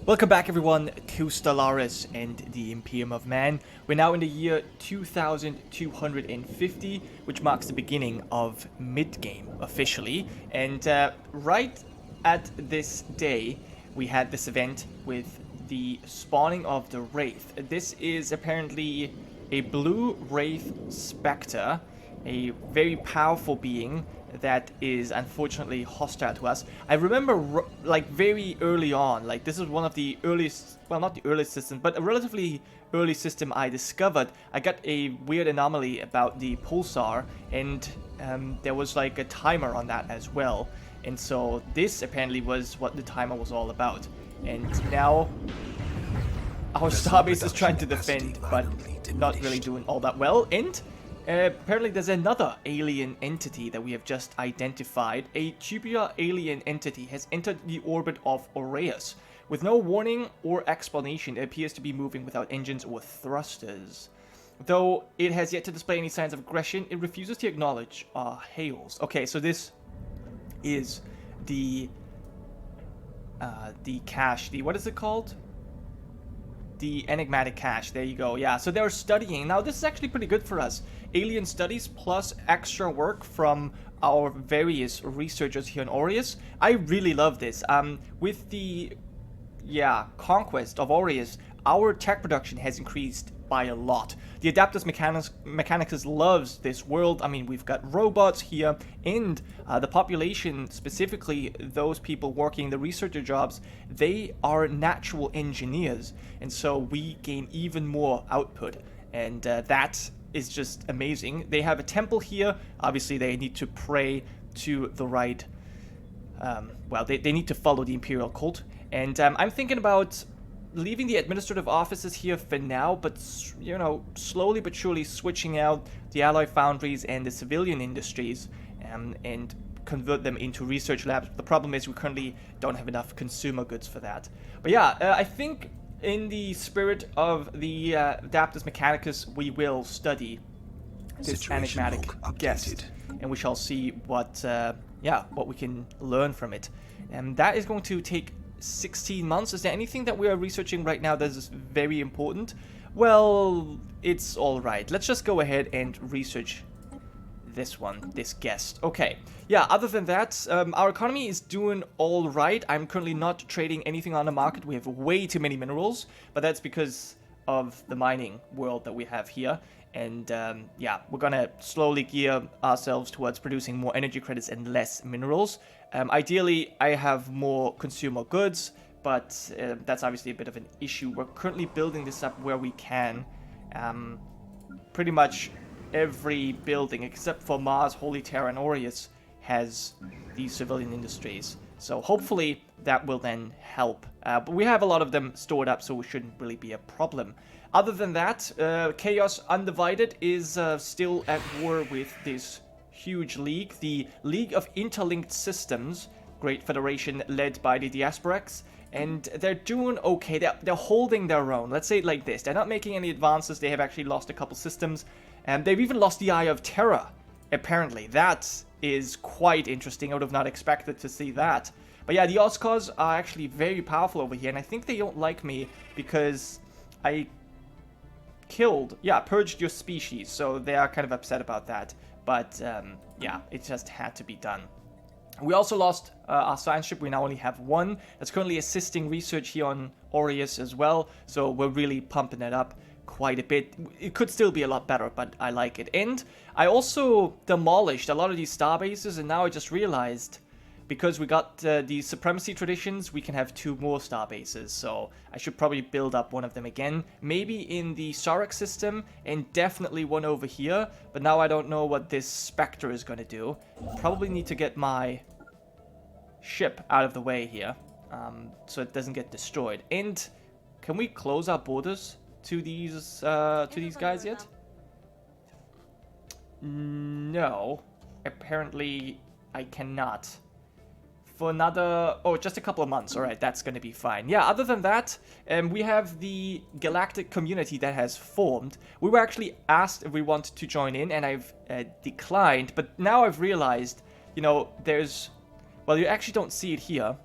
Welcome back everyone to Stellaris and the Imperium of Man. We're now in the year 2250, which marks the beginning of mid-game officially. And right at this day, we had this event with the spawning of the Wraith. This is apparently a blue Wraith Spectre, a very powerful being that is unfortunately hostile to us. I remember like very early on, like this is one of the earliest, well not the earliest system, but a relatively early system I discovered. I got a weird anomaly about the pulsar, and there was like a timer on that as well. And so this apparently was what the timer was all about. And now our starbase is trying to defend, but not really doing all that well. And apparently there's another alien entity that we have just identified. A tubular alien entity has entered the orbit of Aureus. With no warning or explanation, it appears to be moving without engines or thrusters. Though it has yet to display any signs of aggression, it refuses to acknowledge our hails. Okay, so this is the cache. What is it called? The enigmatic cache. There you go. Yeah, so they're studying. Now, this is actually pretty good for us. Alien studies plus extra work from our various researchers here in Aureus. I really love this. With the conquest of Aureus, our tech production has increased by a lot. The Adaptus Mechanicus loves this world. I mean, we've got robots here, and the population, specifically those people working the researcher jobs, they are natural engineers, and so we gain even more output, and that is just amazing. They have a temple here. Obviously, they need to pray to the right, they need to follow the Imperial cult, and I'm thinking about leaving the administrative offices here for now, but, you know, slowly but surely switching out the alloy foundries and the civilian industries and convert them into research labs. The problem is we currently don't have enough consumer goods for that. But yeah, I think in the spirit of the Adaptus Mechanicus, we will study this enigmatic guest, and we shall see what we can learn from it. And that is going to take 16 months. Is there anything that we are researching right now that is very important? Well, it's all right. Let's just go ahead and research this guest. Okay. Yeah, other than that, our economy is doing all right. I'm currently not trading anything on the market. We have way too many minerals, but that's because of the mining world that we have here. And we're gonna slowly gear ourselves towards producing more energy credits and less minerals. Ideally, I have more consumer goods, but that's obviously a bit of an issue. We're currently building this up where we can. Pretty much every building, except for Mars, Holy Terra, and Aureus, has these civilian industries. So hopefully that will then help. But we have a lot of them stored up, so it shouldn't really be a problem. Other than that, Chaos Undivided is still at war with this huge league, the League of Interlinked Systems, Great Federation led by the Diasporax, and they're doing okay. They're holding their own. Let's say it like this. They're not making any advances. They have actually lost a couple systems, and they've even lost the Eye of Terror, apparently. That is quite interesting. I would have not expected to see that. But yeah, the Oscars are actually very powerful over here, and I think they don't like me because I purged your species, so they are kind of upset about that. But it just had to be done. We also lost our science ship. We now only have one that's currently assisting research here on Aureus as well, so we're really pumping it up quite a bit. It could still be a lot better, but I like it. And I also demolished a lot of these starbases, and now I just realized, because we got the supremacy traditions, we can have 2 more starbases, so I should probably build up one of them again. Maybe in the Sarek system, and definitely one over here, but now I don't know what this Spectre is going to do. Probably need to get my ship out of the way here, so it doesn't get destroyed. And can we close our borders to these guys yet? No, apparently I cannot. For another, just a couple of months. All right, that's going to be fine. Yeah, other than that, we have the Galactic community that has formed. We were actually asked if we wanted to join in, and I've declined. But now I've realized, you know, you actually don't see it here.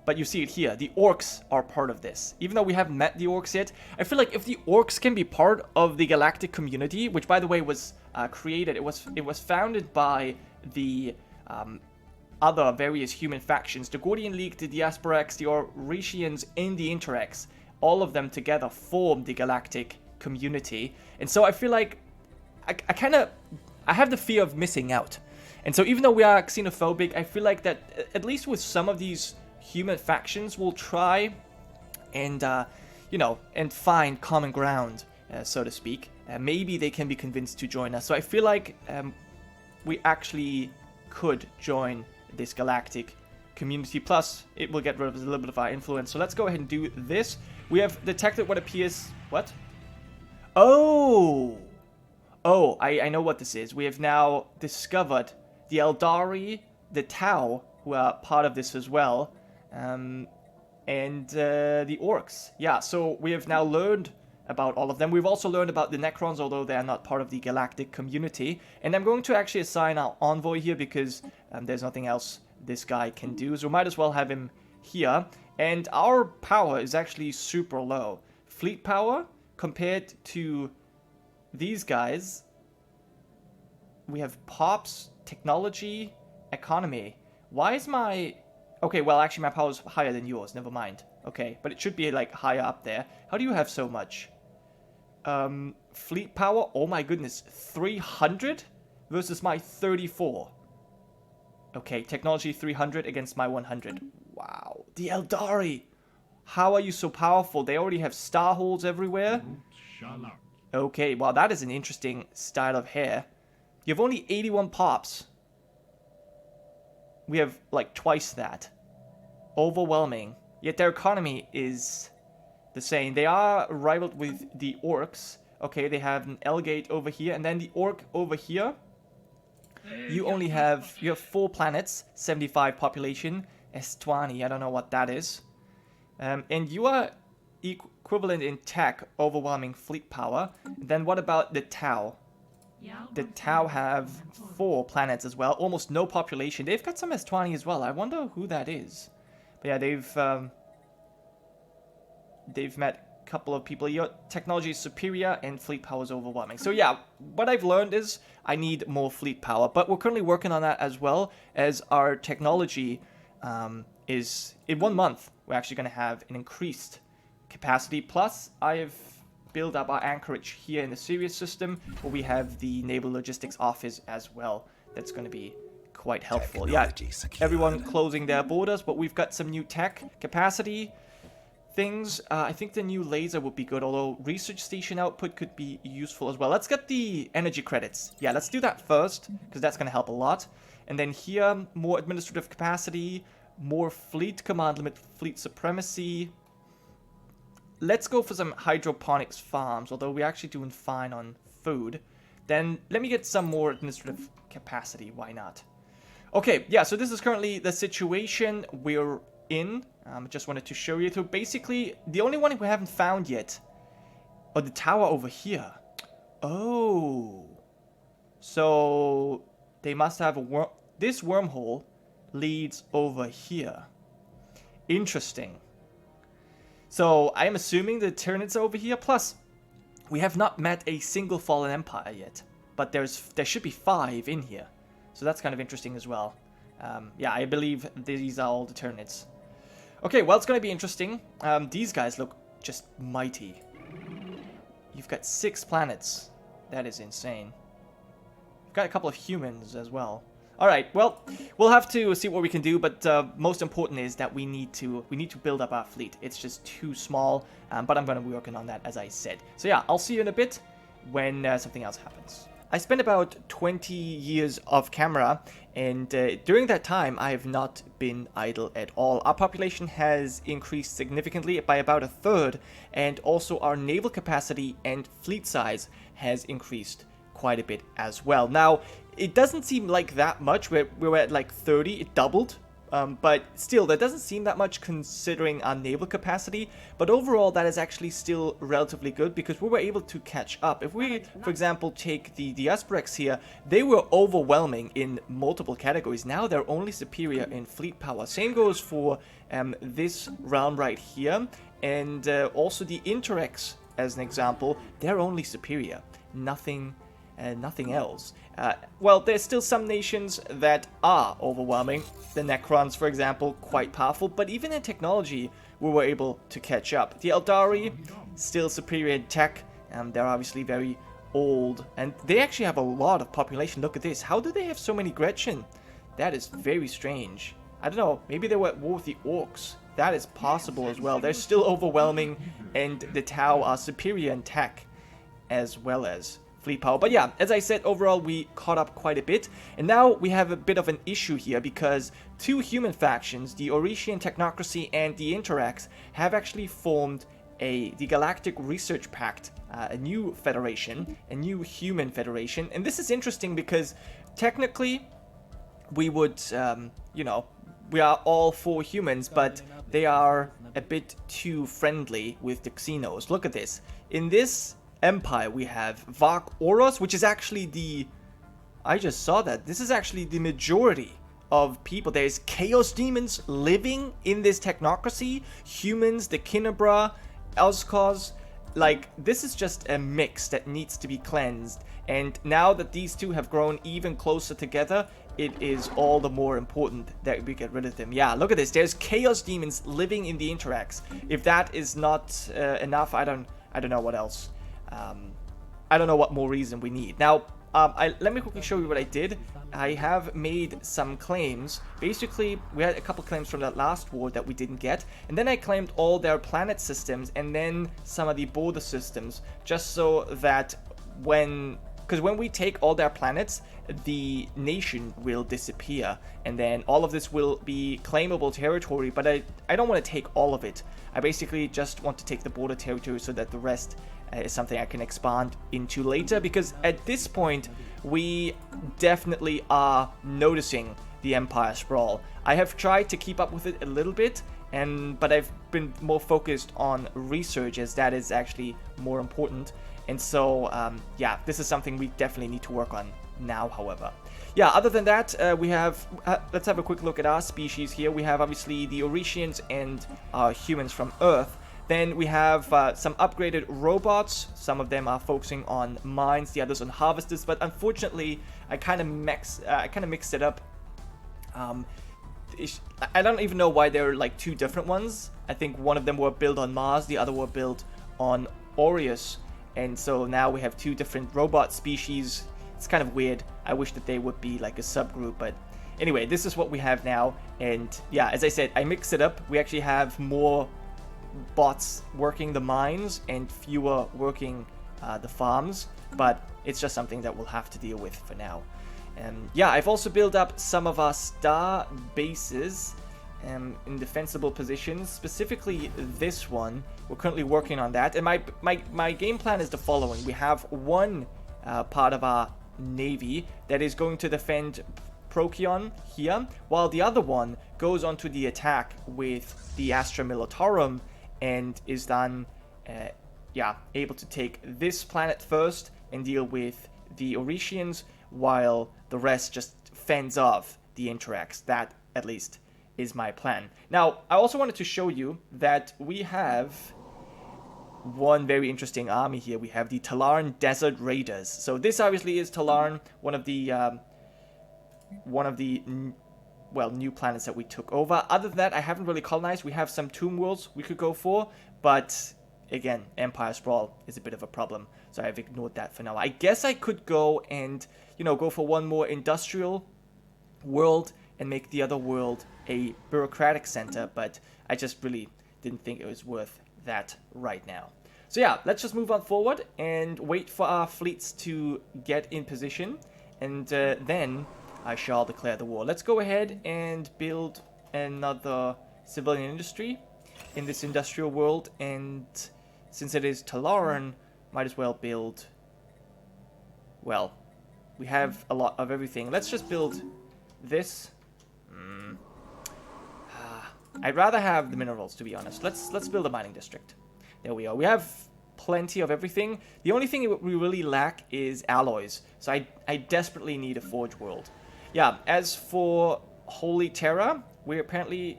But you see it here. The Orks are part of this. Even though we haven't met the Orks yet, I feel like if the Orks can be part of the Galactic community, which by the way was created, it was founded by the other various human factions, the Gordian League, the Diasporax, the Oresians, and the Interx. All of them together form the Galactic community. And so I feel like I have the fear of missing out. And so even though we are xenophobic, I feel like that at least with some of these human factions we'll try and and find common ground, so to speak. Maybe they can be convinced to join us. So I feel like we actually could join this Galactic community. Plus it will get rid of a little bit of our influence. So let's go ahead and do this. We have detected what appears... What? Oh, I know what this is. We have now discovered the Eldari, the T'au, who are part of this as well. And the Orks. Yeah, so we have now learned about all of them. We've also learned about the Necrons, although they are not part of the Galactic community. And I'm going to actually assign our envoy here because there's nothing else this guy can do. So we might as well have him here. And our power is actually super low. Fleet power, compared to these guys, we have pops, technology, economy. Why is my... Okay, well, actually, my power is higher than yours. Never mind. Okay, but it should be, like, higher up there. How do you have so much? Fleet power? Oh, my goodness. 300 versus my 34. Okay, technology 300 against my 100. Wow. The Eldari! How are you so powerful? They already have star holes everywhere. Okay, well, that is an interesting style of hair. You have only 81 pops. We have, like, twice that. Overwhelming. Yet their economy is the same. They are rivaled with the Orks. Okay, they have an L-gate over here. And then the Ork over here. You have 4 planets, 75 population. S20, I don't know what that is. And you are equivalent in tech, overwhelming fleet power. Then what about the T'au? The T'au have 4 planets as well, almost no population. They've got some S20 as well. I wonder who that is. But yeah, they've met a couple of people. Your technology is superior and fleet power is overwhelming. So yeah, what I've learned is I need more fleet power. But we're currently working on that as well, as our technology is in 1 month. We're actually going to have an increased capacity. Plus, I've built up our anchorage here in the Sirius system, where we have the Naval Logistics Office as well. That's going to be quite helpful. Yeah, everyone closing their borders, but we've got some new tech capacity things. I think the new laser would be good, although research station output could be useful as well. Let's get the energy credits. Yeah, let's do that first, because that's going to help a lot. And then here, more administrative capacity, more fleet command limit, fleet supremacy. Let's go for some hydroponics farms, although we're actually doing fine on food. Then let me get some more administrative capacity. Why not? Okay, yeah, so this is currently the situation we're in. Just wanted to show you. So basically, the only one we haven't found yet are the tower over here. Oh. So they must have a this wormhole leads over here. Interesting. So I'm assuming the Tyranids are over here. Plus, we have not met a single fallen empire yet, but there should be 5 in here. So that's kind of interesting as well. Yeah, I believe these are all the Tyranids. Okay, well, it's going to be interesting. These guys look just mighty. You've got 6 planets. That is insane. You've got a couple of humans as well. Alright, well, we'll have to see what we can do, but most important is that we need to build up our fleet. It's just too small, but I'm going to be working on that, as I said. So yeah, I'll see you in a bit when something else happens. I spent about 20 years off camera, and during that time, I have not been idle at all. Our population has increased significantly by about 1/3, and also our naval capacity and fleet size has increased quite a bit as well. Now, it doesn't seem like that much. We were at like 30. It doubled But still, that doesn't seem that much considering our naval capacity. But overall, that is actually still relatively good because we were able to catch up. If we, for example, take the Esperex here, they were overwhelming in multiple categories. Now they're only superior in fleet power. Same goes for this realm right here. And also the Interx, as an example, they're only superior. Nothing else. Well, there's still some nations that are overwhelming. The Necrons, for example, quite powerful, but even in technology, we were able to catch up. The Eldari, still superior in tech, they're obviously very old, and they actually have a lot of population. Look at this. How do they have so many Gretchen? That is very strange. I don't know, maybe they were at war with the Orks. That is possible as well. They're still overwhelming, and the T'au are superior in tech, as well as fleet power. But yeah, as I said, overall we caught up quite a bit, and now we have a bit of an issue here because two human factions, the Oresian Technocracy and the Interx, have actually formed the Galactic Research Pact, a new federation, a new human federation. And this is interesting because technically we would, you know, we are all for humans, but they are a bit too friendly with the Xenos. Look at this. In this empire we have Vark Oros, which is actually the... I just saw that. This is actually the majority of people. There's Chaos Demons living in this technocracy. Humans, the Kinebra, Elskos. Like, this is just a mix that needs to be cleansed. And now that these two have grown even closer together, it is all the more important that we get rid of them. Yeah, look at this. There's Chaos Demons living in the Interx. If that is not enough, I don't know what else. I don't know what more reason we need. Now, let me quickly show you what I did. I have made some claims. Basically, we had a couple claims from that last war that we didn't get. And then I claimed all their planet systems and then some of the border systems. Just so that because when we take all their planets, the nation will disappear. And then all of this will be claimable territory. But I don't want to take all of it. I basically just want to take the border territory so that the rest is something I can expand into later, because at this point we definitely are noticing the Empire sprawl. I have tried to keep up with it a little bit, but I've been more focused on research, as that is actually more important. And so yeah, this is something we definitely need to work on now, however. Yeah, other than that, we have let's have a quick look at our species here. We have obviously the Oresians and humans from Earth. Then we have some upgraded robots. Some of them are focusing on mines, the others on harvesters. But unfortunately, I kind of mixed it up. I don't even know why they're like two different ones. I think one of them were built on Mars, the other were built on Aureus, and so now we have two different robot species. It's kind of weird. I wish that they would be like a subgroup, but anyway, this is what we have now. And yeah, as I said, I mixed it up. We actually have more bots working the mines and fewer working the farms, but it's just something that we'll have to deal with for now. And yeah, I've also built up some of our star bases in defensible positions, specifically this one. We're currently working on that, and my game plan is the following. We have one part of our navy that is going to defend Procyon here, while the other one goes onto the attack with the Astra Militarum and is then yeah, able to take this planet first and deal with the Oresians, while the rest just fends off the Interx. That, at least, is my plan. Now, I also wanted to show you that we have one very interesting army here. We have the Talaran Desert Raiders. So this obviously is Talaran, one of the well, new planets that we took over. Other than that, I haven't really colonized. We have some tomb worlds we could go for, but again, Empire Sprawl is a bit of a problem, so I've ignored that for now. I guess I could go and, you know, go for one more industrial world and make the other world a bureaucratic center, but I just really didn't think it was worth that right now. So yeah, let's just move on forward and wait for our fleets to get in position, and then I shall declare the war. Let's go ahead and build another civilian industry in this industrial world, and since it is Talaran, might as well build, well, we have a lot of everything. Let's just build this. I'd rather have the minerals, to be honest. Let's build a mining district. There we are. We have plenty of everything. The only thing we really lack is alloys. So I desperately need a forge world. Yeah, as for Holy Terra, we're apparently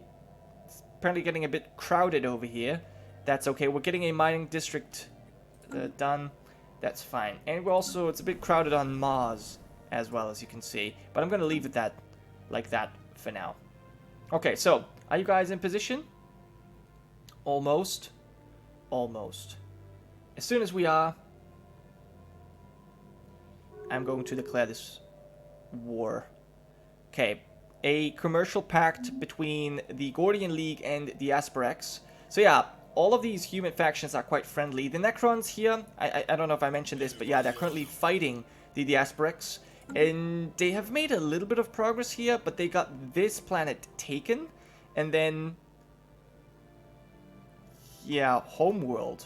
getting a bit crowded over here. That's okay. We're getting a mining district done. That's fine. And we're also, it's a bit crowded on Mars as well, as you can see. But I'm going to leave it like that for now. Okay, so are you guys in position? Almost. Almost. As soon as we are, I'm going to declare this war. Okay, a commercial pact between the Gordian League and the Asperex. So yeah, all of these human factions are quite friendly. The Necrons here, I don't know if I mentioned this, but yeah, they're currently fighting the Asperex. And they have made a little bit of progress here, but they got this planet taken. And then, yeah, Homeworld.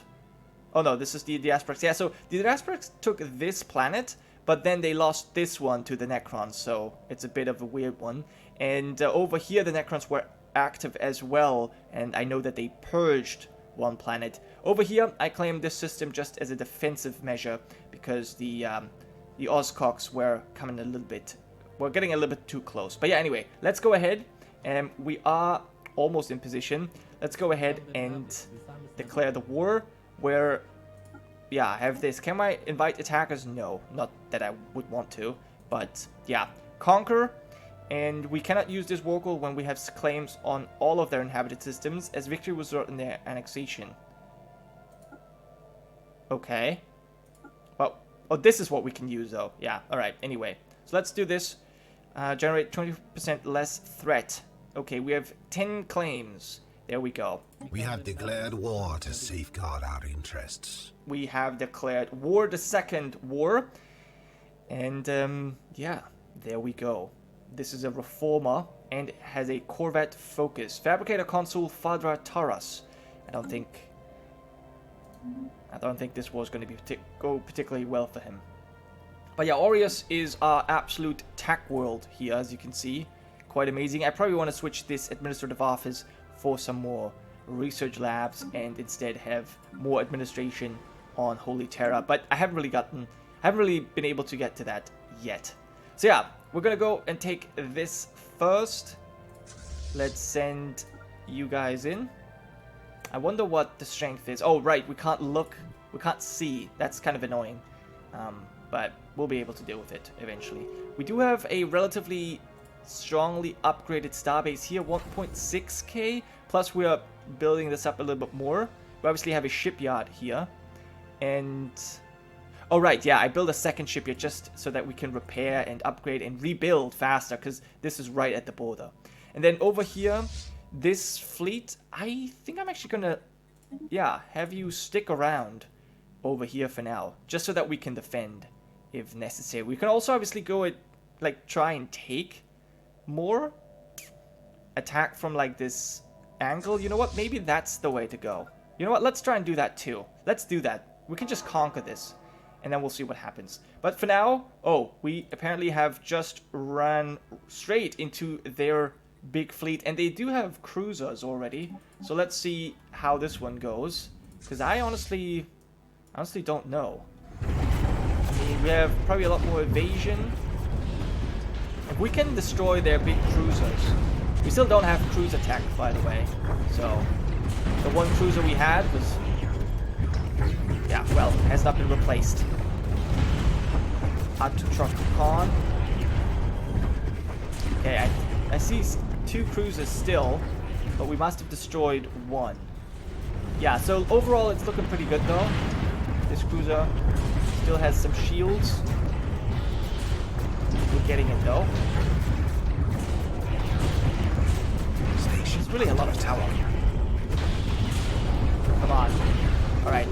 Oh no, this is the Asperex. Yeah, so the Asperex took this planet, but then they lost this one to the Necrons, so it's a bit of a weird one. And over here, the Necrons were active as well, and I know that they purged one planet. Over here, I claim this system just as a defensive measure, because the Ozcox were coming a little bit... We're getting a little bit too close. But yeah, anyway, let's go ahead. We are almost in position. Let's go ahead and declare the war, where... Yeah, I have this. Can I invite attackers? No, not that I would want to. But, yeah. Conquer. And we cannot use this war goal when we have claims on all of their inhabited systems, as victory was wrought in their annexation. Okay. Well, oh, this is what we can use, though. Yeah, alright. Anyway, so let's do this. Generate 20% less threat. Okay, we have 10 claims. There we go. We have declared war to safeguard our interests. We have declared war, the second war. And, yeah, there we go. This is a reformer and has a Corvette focus. Fabricator Consul Fadra Taras. I don't think this was going to go particularly well for him. But yeah, Aureus is our absolute tech world here, as you can see. Quite amazing. I probably want to switch this administrative office for some more research labs and instead have more administration on Holy Terra. But I haven't really been able to get to that yet. So yeah, we're gonna go and take this first. Let's send you guys in. I wonder what the strength is. Oh right, we can't look, we can't see. That's kind of annoying. But we'll be able to deal with it eventually. We do have a relatively strongly upgraded starbase here, 1.6k, plus we are building this up a little bit more. We obviously have a shipyard here, and oh right, yeah, I built a second shipyard just so that we can repair and upgrade and rebuild faster, because this is right at the border. And then over here, this fleet, I think I'm actually gonna, yeah, have you stick around over here for now, just so that we can defend if necessary. We can also obviously go and like try and take more, attack from like this angle. You know what, maybe that's the way to go. You know what, let's try and do that too. Let's do that. We can just conquer this and then we'll see what happens. But for now, oh, we apparently have just run straight into their big fleet, and they do have cruisers already. So let's see how this one goes, because I honestly don't know. I mean, we have probably a lot more evasion. If we can destroy their big cruisers. We still don't have cruise attack, by the way. So, the one cruiser we had was... yeah, well, has not been replaced. Atutrakan. Okay, I see 2 cruisers still, but we must have destroyed one. Yeah, so overall it's looking pretty good though. This cruiser still has some shields. We're getting it though. There's really a lot of power. Come on. Alright,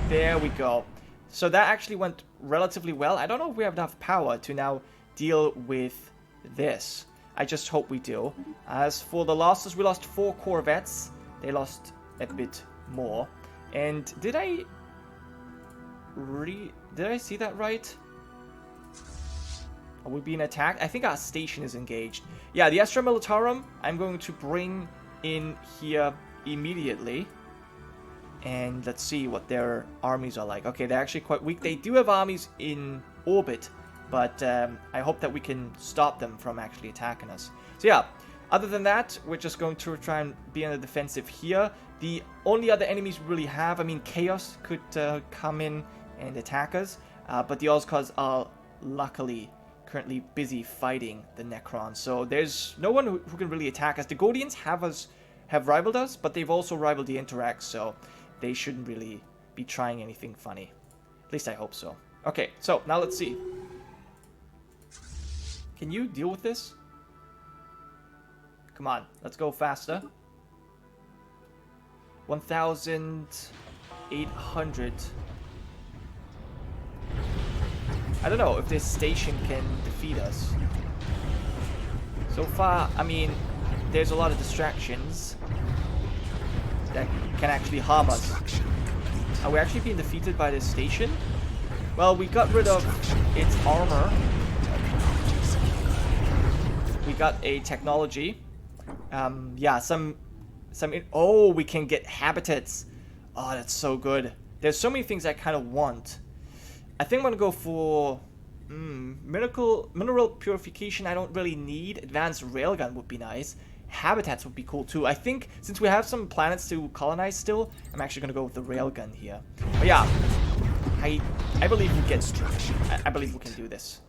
there we go. So that actually went relatively well. I don't know if we have enough power to now deal with this. I just hope we do. As for the losses, we lost 4 corvettes. They lost a bit more. And did I see that right? Are we being attacked? I think our station is engaged. Yeah, the Astra Militarum, I'm going to bring in here immediately. And let's see what their armies are like. Okay, they're actually quite weak. They do have armies in orbit, but I hope that we can stop them from actually attacking us. So yeah, other than that, we're just going to try and be on the defensive here. The only other enemies we really have, I mean, Chaos could come in and attack us, but the Ozcars are luckily currently busy fighting the Necrons, so there's no one who can really attack us. The Gordians have rivaled us, but they've also rivaled the Interx, so they shouldn't really be trying anything funny. At least I hope so. Okay, so now let's see. Can you deal with this? Come on, let's go faster. 1,800. I don't know if this station can defeat us. So far, I mean, there's a lot of distractions that can actually harm us. Are we actually being defeated by this station? Well, we got rid of its armor. We got a technology. Yeah, oh, we can get habitats. Oh, that's so good. There's so many things I kind of want. I think I'm gonna go for mineral purification. I don't really need. Advanced railgun would be nice. Habitats would be cool too. I think since we have some planets to colonize still, I'm actually gonna go with the railgun here. But yeah, I believe we get. I believe we can do this.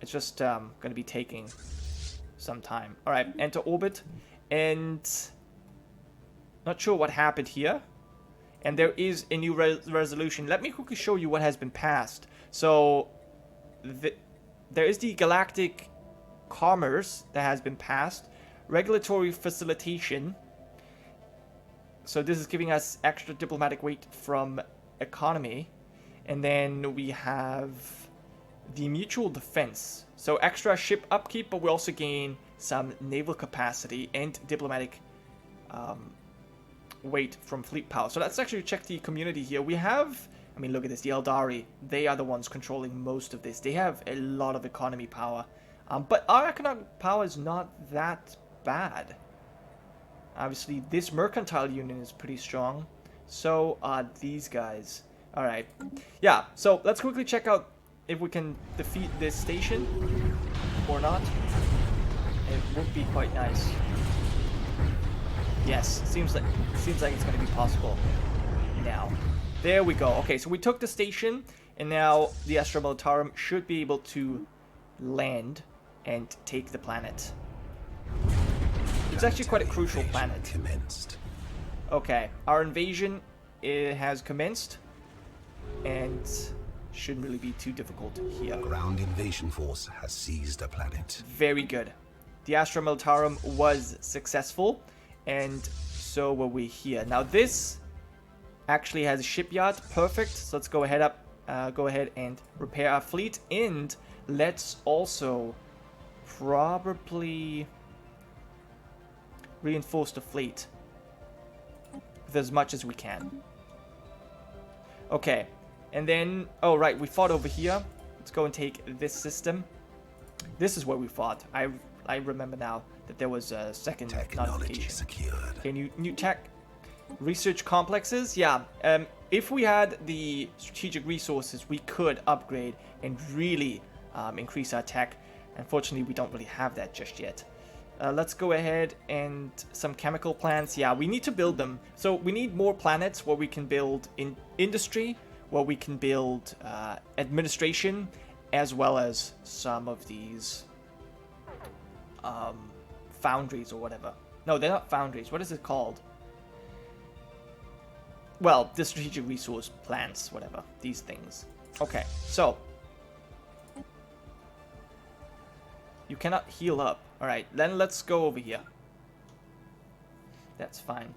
It's just gonna be taking some time. All right, enter orbit, and not sure what happened here. And there is a new resolution. Let me quickly show you what has been passed. So there is the Galactic Commerce that has been passed. Regulatory facilitation. So this is giving us extra diplomatic weight from economy. And then we have the mutual defense. So extra ship upkeep, but we also gain some naval capacity and diplomatic weight from fleet power. So let's actually check the community here. We have, I mean, look at this, the Eldari. They are the ones controlling most of this. They have a lot of economy power. But our economic power is not that bad. Obviously, this mercantile union is pretty strong. So are these guys. Alright. Yeah, so let's quickly check out if we can defeat this station or not. It would be quite nice. Yes, seems like it's going to be possible now. There we go. Okay, so we took the station, and now the Astra Militarum should be able to land and take the planet. It's actually quite a crucial planet. Commenced. Okay, our invasion has commenced, and shouldn't really be too difficult here. Ground invasion force has seized a planet. Very good. The Astra Militarum was successful, and so were we here. Now this actually has a shipyard. Perfect. So let's go ahead and repair our fleet, and let's also probably reinforce the fleet with as much as we can. Okay, and then, oh right, we fought over here. Let's go and take this system. This is where we fought. I remember now that there was a second Technology secured. Okay, new tech. Research complexes, yeah. If we had the strategic resources, we could upgrade and really increase our tech. Unfortunately, we don't really have that just yet. Let's go ahead and some chemical plants. Yeah, we need to build them. So we need more planets where we can build industry, where we can build administration, as well as some of these foundries or whatever. No, they're not foundries. What is it called? Well, the strategic resource plants, whatever. These things. Okay, so you cannot heal up. Alright, then let's go over here. That's fine.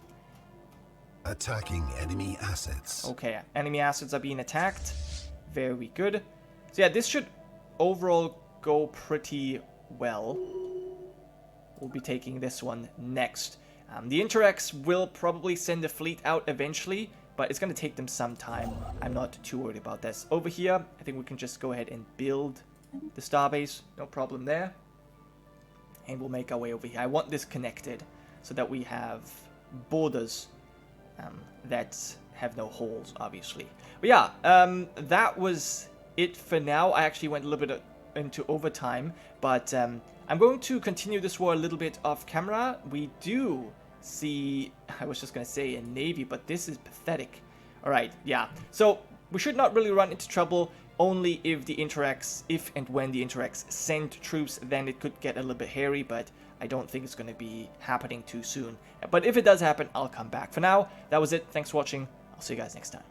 Attacking enemy assets. Okay, enemy assets are being attacked. Very good. So yeah, this should overall go pretty well. We'll be taking this one next. The Interx will probably send a fleet out eventually, but it's going to take them some time. I'm not too worried about this. Over here, I think we can just go ahead and build the starbase. No problem there. And we'll make our way over here. I want this connected. so that we have borders that have no holes, obviously. But yeah, that was it for now. I actually went a little bit into overtime, but I'm going to continue this war a little bit off camera. We do see, I was just going to say a navy, but this is pathetic. Alright, yeah. So we should not really run into trouble. Only if the Interx, if and when the Interx send troops, then it could get a little bit hairy, but I don't think it's going to be happening too soon. But if it does happen, I'll come back. For now, that was it. Thanks for watching. I'll see you guys next time.